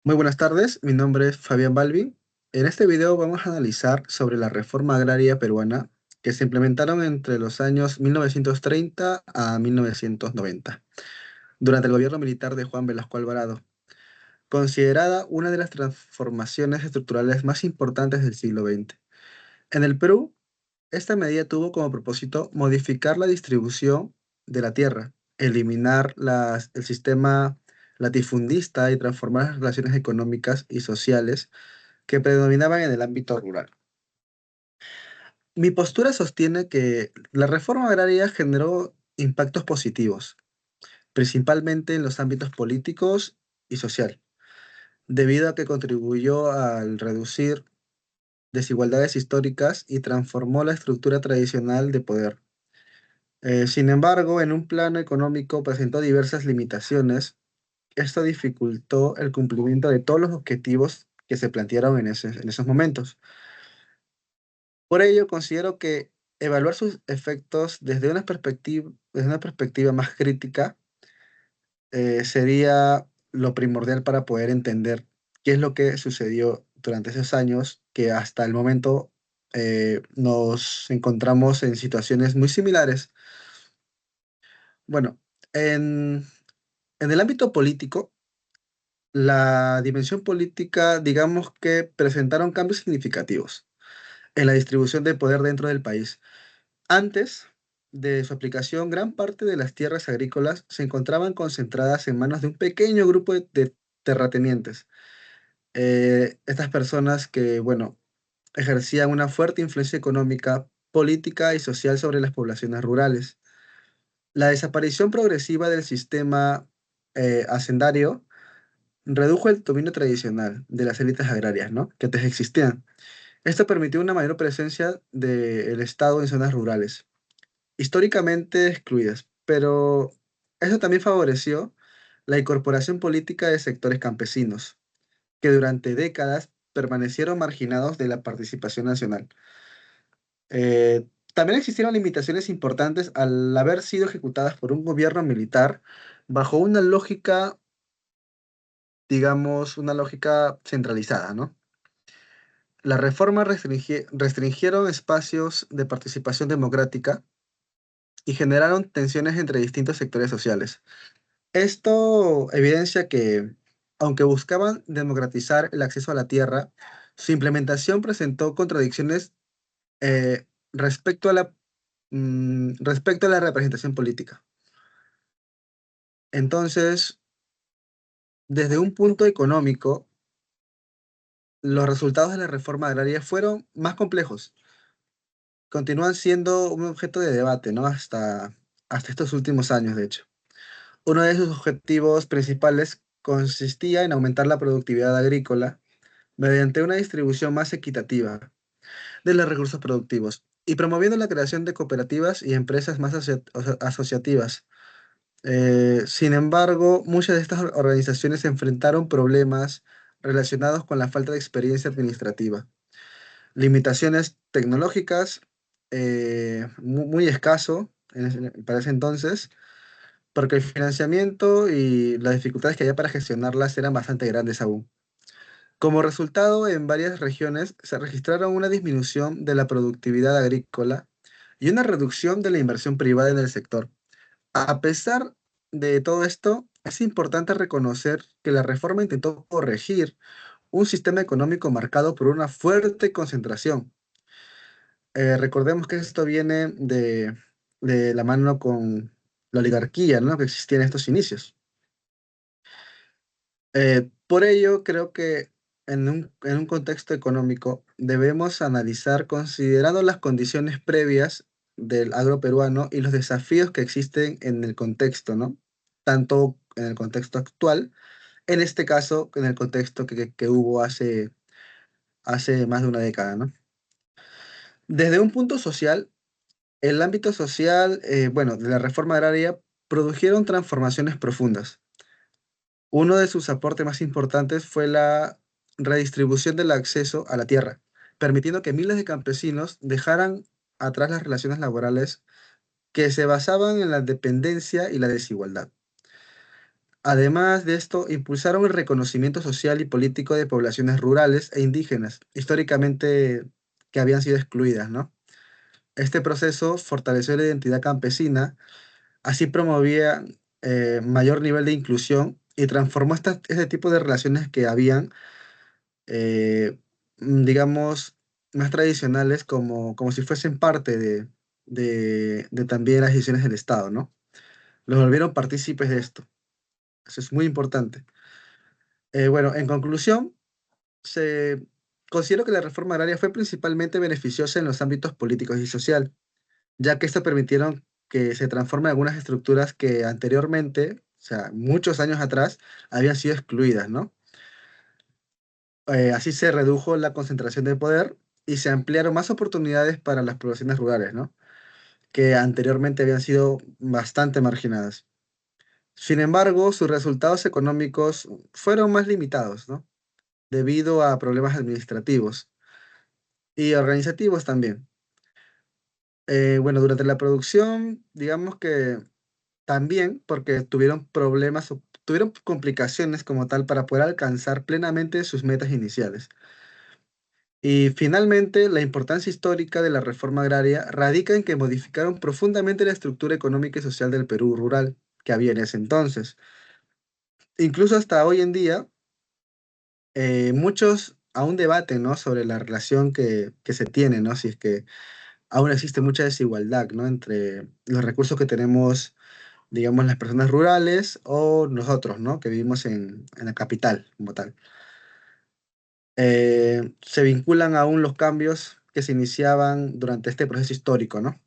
Muy buenas tardes, mi nombre es Fabián Balbi. En este video vamos a analizar sobre la reforma agraria peruana que se implementaron entre los años 1930 a 1990, durante el gobierno militar de Juan Velasco Alvarado, considerada una de las transformaciones estructurales más importantes del siglo XX. En el Perú, esta medida tuvo como propósito modificar la distribución de la tierra, eliminar el sistema latifundista y transformar las relaciones económicas y sociales que predominaban en el ámbito rural. Mi postura sostiene que la reforma agraria generó impactos positivos, principalmente en los ámbitos políticos y social, debido a que contribuyó al reducir desigualdades históricas y transformó la estructura tradicional de poder. Sin embargo, en un plano económico presentó diversas limitaciones. Esto dificultó el cumplimiento de todos los objetivos que se plantearon en esos momentos. Por ello, considero que evaluar sus efectos desde una perspectiva más crítica sería lo primordial para poder entender qué es lo que sucedió durante esos años, que hasta el momento nos encontramos en situaciones muy similares. Bueno, en, en el ámbito político, la dimensión política, digamos que presentaron cambios significativos en la distribución de poder dentro del país. Antes de su aplicación, gran parte de las tierras agrícolas se encontraban concentradas en manos de un pequeño grupo de terratenientes. Estas personas que, bueno, ejercían una fuerte influencia económica, política y social sobre las poblaciones rurales. La desaparición progresiva del sistema hacendario redujo el dominio tradicional de las élites agrarias, ¿no? Que antes existían. Esto permitió una mayor presencia del Estado en zonas rurales históricamente excluidas, pero eso también favoreció la incorporación política de sectores campesinos, que durante décadas permanecieron marginados de la participación nacional. También existieron limitaciones importantes al haber sido ejecutadas por un gobierno militar bajo una lógica, digamos, una lógica centralizada, ¿no? Las reformas restringieron espacios de participación democrática y generaron tensiones entre distintos sectores sociales. Esto evidencia que, aunque buscaban democratizar el acceso a la tierra, su implementación presentó contradicciones eh, respecto a respecto a la representación política. Entonces, desde un punto económico, los resultados de la reforma agraria fueron más complejos. Continúan siendo un objeto de debate, ¿no? Hasta estos últimos años, de hecho. Uno de sus objetivos principales consistía en aumentar la productividad agrícola mediante una distribución más equitativa de los recursos productivos y promoviendo la creación de cooperativas y empresas más asociativas. Sin embargo, muchas de estas organizaciones se enfrentaron problemas relacionados con la falta de experiencia administrativa, limitaciones tecnológicas, muy escaso para ese entonces, porque el financiamiento y las dificultades que había para gestionarlas eran bastante grandes aún. Como resultado, en varias regiones se registraron una disminución de la productividad agrícola y una reducción de la inversión privada en el sector. A pesar de todo esto, es importante reconocer que la reforma intentó corregir un sistema económico marcado por una fuerte concentración. Recordemos que esto viene de la mano con la oligarquía, ¿no? Que existía en estos inicios. Por ello, creo que en un contexto económico debemos analizar considerando las condiciones previas del agro peruano y los desafíos que existen en el contexto, ¿no? Tanto en el contexto actual, en este caso, en el contexto que hubo hace más de una década, ¿no? Desde un punto social, el ámbito social, bueno, de la reforma agraria produjeron transformaciones profundas. Uno de sus aportes más importantes fue la redistribución del acceso a la tierra, permitiendo que miles de campesinos dejaran atrás las relaciones laborales que se basaban en la dependencia y la desigualdad. Además de esto, impulsaron el reconocimiento social y político de poblaciones rurales e indígenas, históricamente que habían sido excluidas, ¿no? Este proceso fortaleció la identidad campesina, así promovía mayor nivel de inclusión y transformó este tipo de relaciones que habían, eh, digamos, más tradicionales como si fuesen parte de también las decisiones del Estado, ¿no? Los volvieron partícipes de esto. Eso es muy importante. Bueno, en conclusión, se considero que la reforma agraria fue principalmente beneficiosa en los ámbitos políticos y social, ya que esto permitieron que se transformen algunas estructuras que anteriormente, o sea, muchos años atrás, habían sido excluidas, ¿no? Así se redujo la concentración de poder y se ampliaron más oportunidades para las poblaciones rurales, ¿no? Que anteriormente habían sido bastante marginadas. Sin embargo, sus resultados económicos fueron más limitados, ¿no? Debido a problemas administrativos y organizativos también. Bueno, durante la producción, digamos que también porque tuvieron problemas o tuvieron complicaciones como tal para poder alcanzar plenamente sus metas iniciales. Y finalmente, la importancia histórica de la reforma agraria radica en que modificaron profundamente la estructura económica y social del Perú rural que había en ese entonces. Incluso hasta hoy en día, muchos aún debaten, ¿no? Sobre la relación que se tiene, ¿no? Si es que aún existe mucha desigualdad, ¿no? Entre los recursos que tenemos, digamos, las personas rurales o nosotros, ¿no? Que vivimos en la capital como tal. Se vinculan aún los cambios que se iniciaban durante este proceso histórico, ¿no?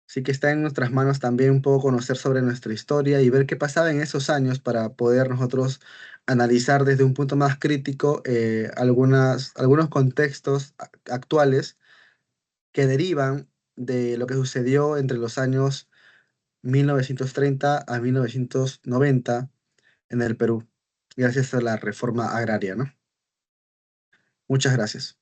Así que está en nuestras manos también un poco conocer sobre nuestra historia y ver qué pasaba en esos años para poder nosotros analizar desde un punto más crítico algunos contextos actuales que derivan de lo que sucedió entre los años 1930 a 1990 en el Perú, gracias a la reforma agraria, ¿no? Muchas gracias.